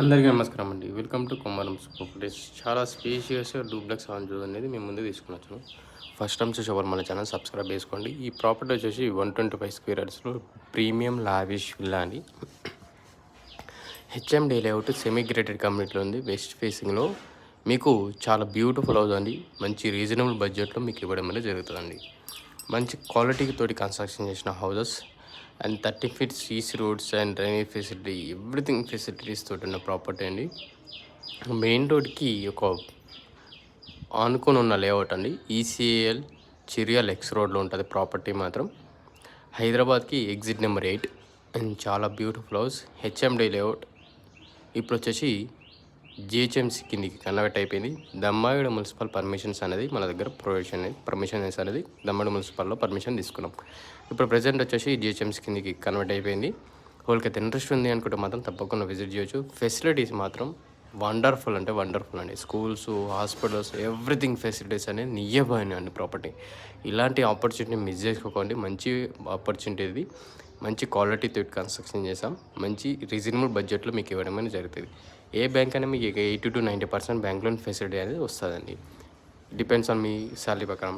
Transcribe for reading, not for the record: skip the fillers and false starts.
అందరికీ నమస్కారం అండి. Welcome to Komaram properties. చాలా స్పేషియస్‌గా డూప్లెక్స్ హౌస్ అనేది మేము ముందే తీసుకొనొచ్చాము. ఫస్ట్ టైం చూసేవాళ్ళు మన ఛానల్ సబ్స్క్రైబ్ చేసుకోండి. ఈ ప్రాపర్టీ వచ్చేసి 125 స్క్వేర్ యార్డ్స్‌లో ప్రీమియం లావిష్ విల్లా అండి. హెచ్ఎండి లేఅవుట్ సెమీ గ్రేటెడ్ కమ్యూనిటీలో ఉంది. వెస్ట్ ఫేసింగ్లో మీకు చాలా బ్యూటిఫుల్ హౌస్ అండి. మంచి రీజనబుల్ బడ్జెట్లో మీకు ఇవ్వడం అనేది జరుగుతుందండి. మంచి క్వాలిటీ తోటి కన్స్ట్రక్షన్ చేసిన houses and 30 feet CC roads and drainage facility everything facilities తోటి ఉన్న ప్రాపర్టీ అండి. మెయిన్ రోడ్కి ఒక ఆనుకొని ఉన్న లేఅవుట్ అండి. ఈసీఏఎల్ చిరియల్ ఎక్స్ రోడ్లో ఉంటుంది ప్రాపర్టీ మాత్రం. హైదరాబాద్కి ఎగ్జిట్ నెంబర్ 8 అండ్ చాలా బ్యూటిఫుల్ హౌస్. హెచ్ఎండి లేఅవుట్ ఇప్పుడు వచ్చేసి జిహెచ్ఎంసీ కిందికి కన్వర్ట్ అయిపోయింది. దమ్మాయిగూడ మున్సిపల్ పర్మిషన్స్ అనేది మన దగ్గర పర్మిషన్స్ అనేది దమ్మాయిగూడ మున్సిపల్లో పర్మిషన్ తీసుకున్నాం. ఇప్పుడు ప్రజెంట్ వచ్చేసి జిహెచ్ఎంసీ కిందికి కన్వర్ట్ అయిపోయింది. వాళ్ళకైతే ఇంట్రెస్ట్ ఉంది అనుకుంటే మాత్రం తప్పకుండా విజిట్ చేయొచ్చు. ఫెసిలిటీస్ మాత్రం వండర్ఫుల్ అంటే వండర్ఫుల్ అండి. స్కూల్స్, హాస్పిటల్స్ ఎవ్రీథింగ్ ఫెసిలిటీస్ అనేది నియర్ అండి ప్రాపర్టీ. ఇలాంటి ఆపర్చునిటీ మిస్ చేసుకోకండి. మంచి ఆపర్చునిటీ ఇది. మంచి క్వాలిటీతో కన్స్ట్రక్షన్ చేసాం. మంచి రీజనబుల్ బడ్జెట్లో మీకు ఇవ్వడం అనేది జరుగుతుంది. ఏ బ్యాంక్ అయినా మీకు 80 to 90% బ్యాంక్ లోన్ ఫెసిలిటీ అనేది వస్తుందండి. డిపెండ్స్ ఆన్ మీ శాలరీ ప్రకారం.